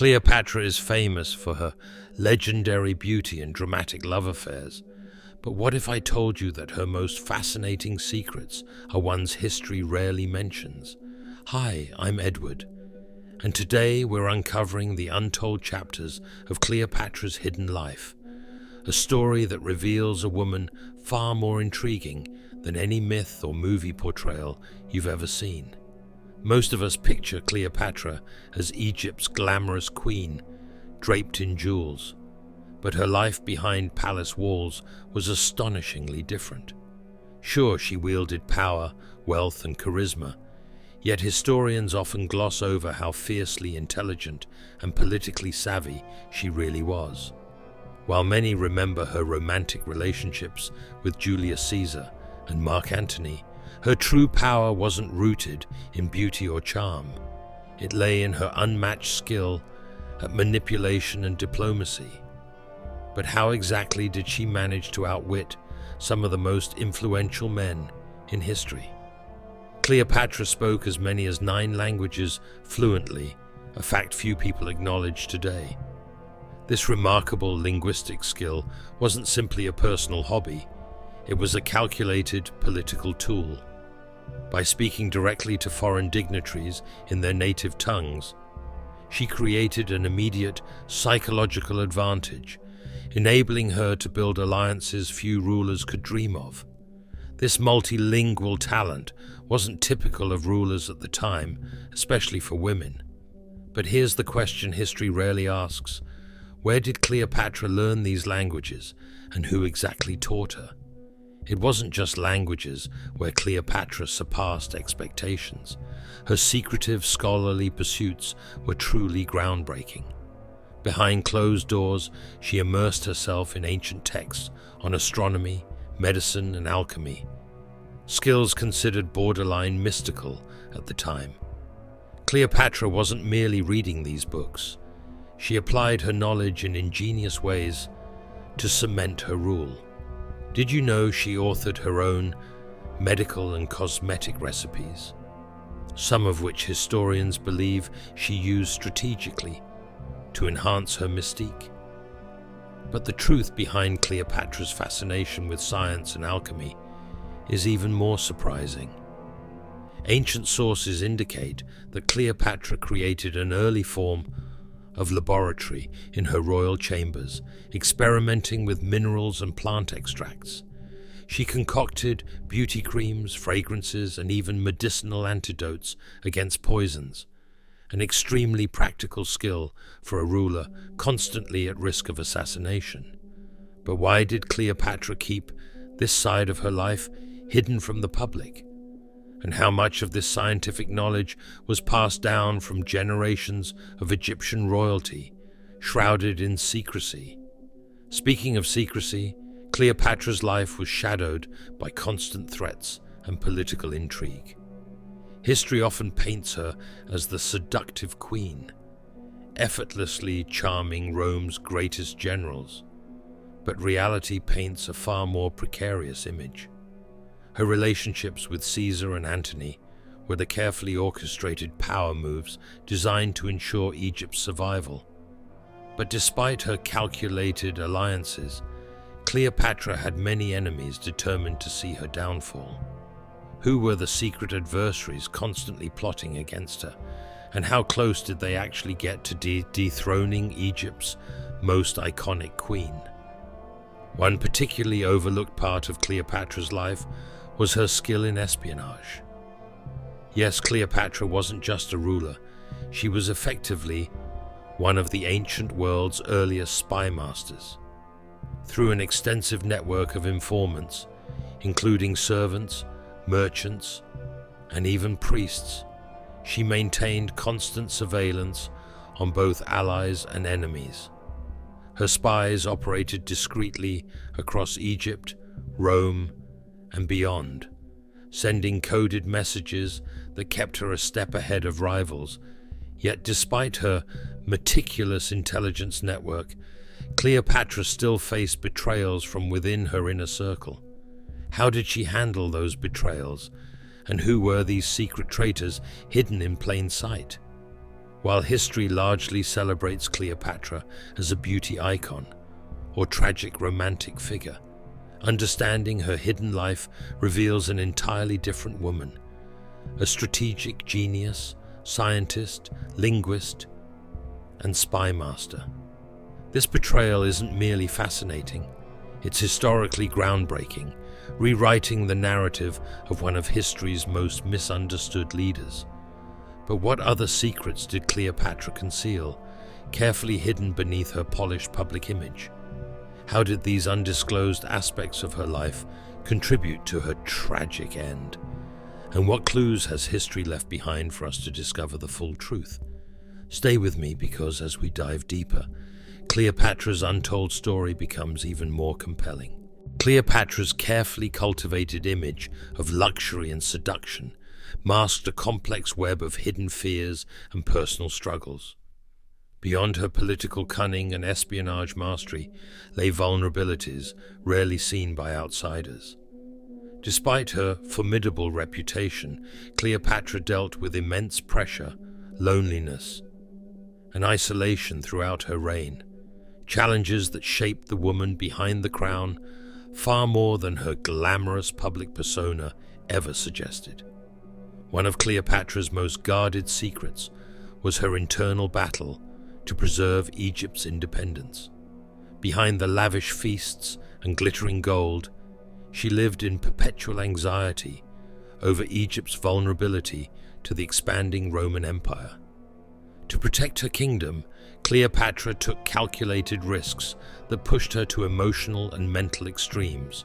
Cleopatra is famous for her legendary beauty and dramatic love affairs. But what if I told you that her most fascinating secrets are ones history rarely mentions? Hi, I'm Edward, and today we're uncovering the untold chapters of Cleopatra's hidden life, a story that reveals a woman far more intriguing than any myth or movie portrayal you've ever seen. Most of us picture Cleopatra as Egypt's glamorous queen, draped in jewels, but her life behind palace walls was astonishingly different. Sure, she wielded power, wealth, and charisma, yet historians often gloss over how fiercely intelligent and politically savvy she really was. While many remember her romantic relationships with Julius Caesar and Mark Antony, her true power wasn't rooted in beauty or charm. It lay in her unmatched skill at manipulation and diplomacy. But how exactly did she manage to outwit some of the most influential men in history? Cleopatra spoke as many as 9 languages fluently, a fact few people acknowledge today. This remarkable linguistic skill wasn't simply a personal hobby, it was a calculated political tool. By speaking directly to foreign dignitaries in their native tongues, she created an immediate psychological advantage, enabling her to build alliances few rulers could dream of. This multilingual talent wasn't typical of rulers at the time, especially for women. But here's the question history rarely asks: where did Cleopatra learn these languages, and who exactly taught her? It wasn't just languages where Cleopatra surpassed expectations. Her secretive, scholarly pursuits were truly groundbreaking. Behind closed doors, she immersed herself in ancient texts on astronomy, medicine, and alchemy, skills considered borderline mystical at the time. Cleopatra wasn't merely reading these books. She applied her knowledge in ingenious ways to cement her rule. Did you know she authored her own medical and cosmetic recipes, some of which historians believe she used strategically to enhance her mystique? But the truth behind Cleopatra's fascination with science and alchemy is even more surprising. Ancient sources indicate that Cleopatra created an early form of laboratory in her royal chambers, experimenting with minerals and plant extracts. She concocted beauty creams, fragrances, and even medicinal antidotes against poisons, an extremely practical skill for a ruler constantly at risk of assassination. But why did Cleopatra keep this side of her life hidden from the public? And how much of this scientific knowledge was passed down from generations of Egyptian royalty, shrouded in secrecy? Speaking of secrecy, Cleopatra's life was shadowed by constant threats and political intrigue. History often paints her as the seductive queen, effortlessly charming Rome's greatest generals. But reality paints a far more precarious image. Her relationships with Caesar and Antony were the carefully orchestrated power moves designed to ensure Egypt's survival. But despite her calculated alliances, Cleopatra had many enemies determined to see her downfall. Who were the secret adversaries constantly plotting against her, and how close did they actually get to dethroning Egypt's most iconic queen? One particularly overlooked part of Cleopatra's life was her skill in espionage. Yes, Cleopatra wasn't just a ruler, she was effectively one of the ancient world's earliest spy masters. Through an extensive network of informants, including servants, merchants, and even priests, she maintained constant surveillance on both allies and enemies. Her spies operated discreetly across Egypt, Rome, and beyond, sending coded messages that kept her a step ahead of rivals. Yet despite her meticulous intelligence network, Cleopatra still faced betrayals from within her inner circle. How did she handle those betrayals, and who were these secret traitors hidden in plain sight? While history largely celebrates Cleopatra as a beauty icon or tragic romantic figure, understanding her hidden life reveals an entirely different woman, a strategic genius, scientist, linguist, and spy master. This portrayal isn't merely fascinating, it's historically groundbreaking, rewriting the narrative of one of history's most misunderstood leaders. But what other secrets did Cleopatra conceal, carefully hidden beneath her polished public image? How did these undisclosed aspects of her life contribute to her tragic end? And what clues has history left behind for us to discover the full truth? Stay with me, because as we dive deeper, Cleopatra's untold story becomes even more compelling. Cleopatra's carefully cultivated image of luxury and seduction masked a complex web of hidden fears and personal struggles. Beyond her political cunning and espionage mastery lay vulnerabilities rarely seen by outsiders. Despite her formidable reputation, Cleopatra dealt with immense pressure, loneliness, and isolation throughout her reign, challenges that shaped the woman behind the crown far more than her glamorous public persona ever suggested. One of Cleopatra's most guarded secrets was her internal battle to preserve Egypt's independence. Behind the lavish feasts and glittering gold, she lived in perpetual anxiety over Egypt's vulnerability to the expanding Roman Empire. To protect her kingdom, Cleopatra took calculated risks that pushed her to emotional and mental extremes.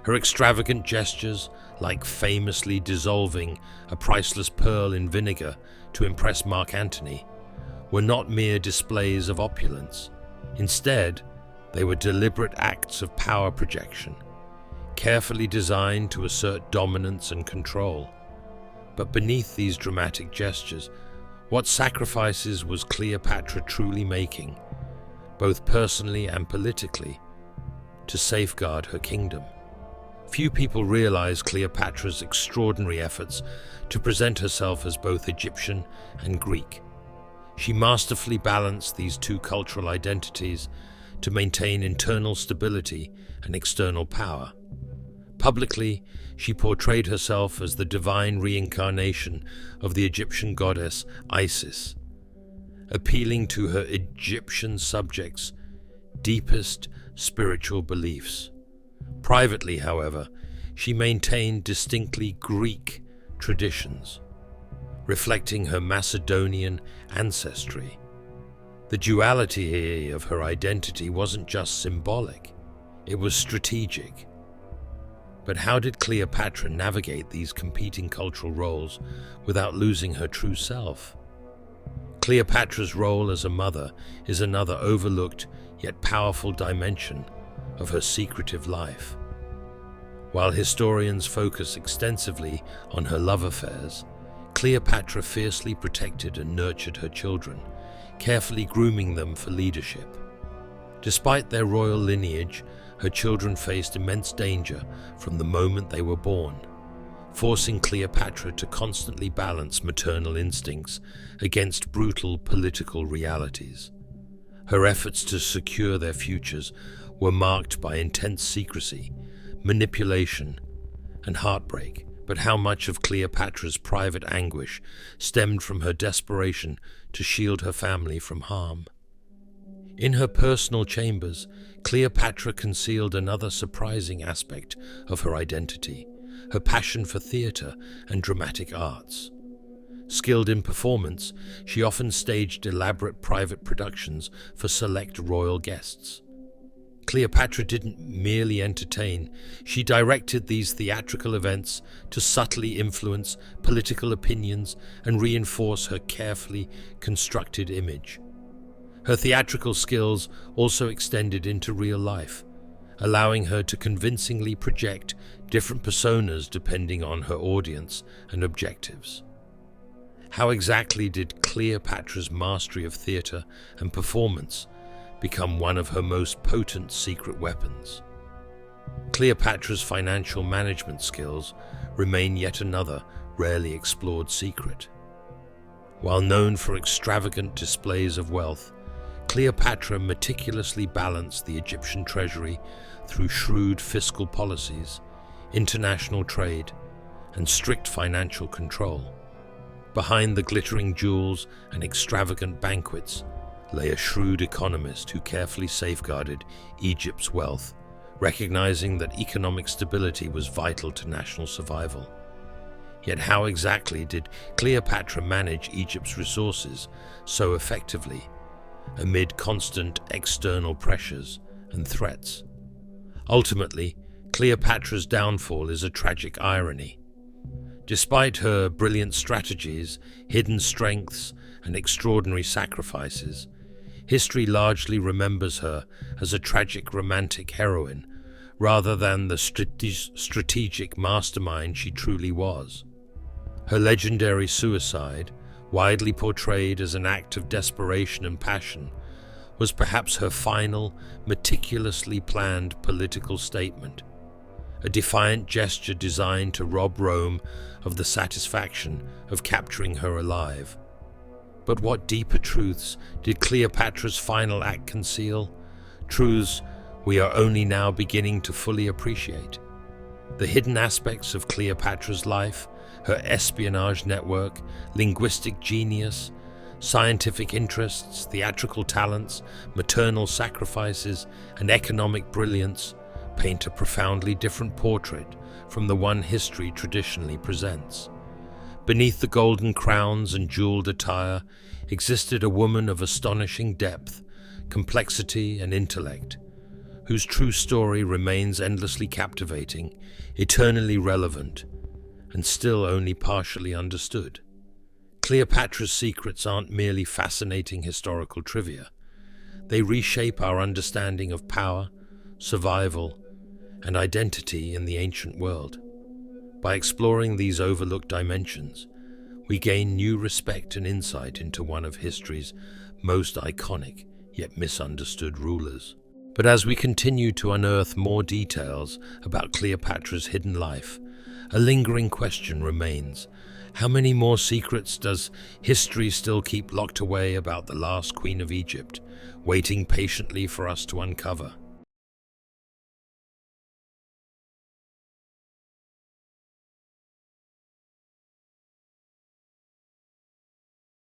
Her extravagant gestures, like famously dissolving a priceless pearl in vinegar to impress Mark Antony, were not mere displays of opulence. Instead, they were deliberate acts of power projection, carefully designed to assert dominance and control. But beneath these dramatic gestures, what sacrifices was Cleopatra truly making, both personally and politically, to safeguard her kingdom? Few people realize Cleopatra's extraordinary efforts to present herself as both Egyptian and Greek. She masterfully balanced these two cultural identities to maintain internal stability and external power. Publicly, she portrayed herself as the divine reincarnation of the Egyptian goddess Isis, appealing to her Egyptian subjects' deepest spiritual beliefs. Privately, however, she maintained distinctly Greek traditions, reflecting her Macedonian ancestry. The duality of her identity wasn't just symbolic, it was strategic. But how did Cleopatra navigate these competing cultural roles without losing her true self? Cleopatra's role as a mother is another overlooked yet powerful dimension of her secretive life. While historians focus extensively on her love affairs, Cleopatra fiercely protected and nurtured her children, carefully grooming them for leadership. Despite their royal lineage, her children faced immense danger from the moment they were born, forcing Cleopatra to constantly balance maternal instincts against brutal political realities. Her efforts to secure their futures were marked by intense secrecy, manipulation, and heartbreak. But how much of Cleopatra's private anguish stemmed from her desperation to shield her family from harm? In her personal chambers, Cleopatra concealed another surprising aspect of her identity, her passion for theatre and dramatic arts. Skilled in performance, she often staged elaborate private productions for select royal guests. Cleopatra didn't merely entertain, she directed these theatrical events to subtly influence political opinions and reinforce her carefully constructed image. Her theatrical skills also extended into real life, allowing her to convincingly project different personas depending on her audience and objectives. How exactly did Cleopatra's mastery of theatre and performance become one of her most potent secret weapons? Cleopatra's financial management skills remain yet another rarely explored secret. While known for extravagant displays of wealth, Cleopatra meticulously balanced the Egyptian treasury through shrewd fiscal policies, international trade, and strict financial control. Behind the glittering jewels and extravagant banquets lay a shrewd economist who carefully safeguarded Egypt's wealth, recognizing that economic stability was vital to national survival. Yet how exactly did Cleopatra manage Egypt's resources so effectively, amid constant external pressures and threats? Ultimately, Cleopatra's downfall is a tragic irony. Despite her brilliant strategies, hidden strengths, and extraordinary sacrifices, history largely remembers her as a tragic romantic heroine rather than the strategic mastermind she truly was. Her legendary suicide, widely portrayed as an act of desperation and passion, was perhaps her final, meticulously planned political statement, a defiant gesture designed to rob Rome of the satisfaction of capturing her alive. But what deeper truths did Cleopatra's final act conceal? Truths we are only now beginning to fully appreciate. The hidden aspects of Cleopatra's life, her espionage network, linguistic genius, scientific interests, theatrical talents, maternal sacrifices, and economic brilliance paint a profoundly different portrait from the one history traditionally presents. Beneath the golden crowns and jeweled attire existed a woman of astonishing depth, complexity, and intellect, whose true story remains endlessly captivating, eternally relevant, and still only partially understood. Cleopatra's secrets aren't merely fascinating historical trivia. They reshape our understanding of power, survival, and identity in the ancient world. By exploring these overlooked dimensions, we gain new respect and insight into one of history's most iconic yet misunderstood rulers. But as we continue to unearth more details about Cleopatra's hidden life, a lingering question remains. How many more secrets does history still keep locked away about the last queen of Egypt, waiting patiently for us to uncover?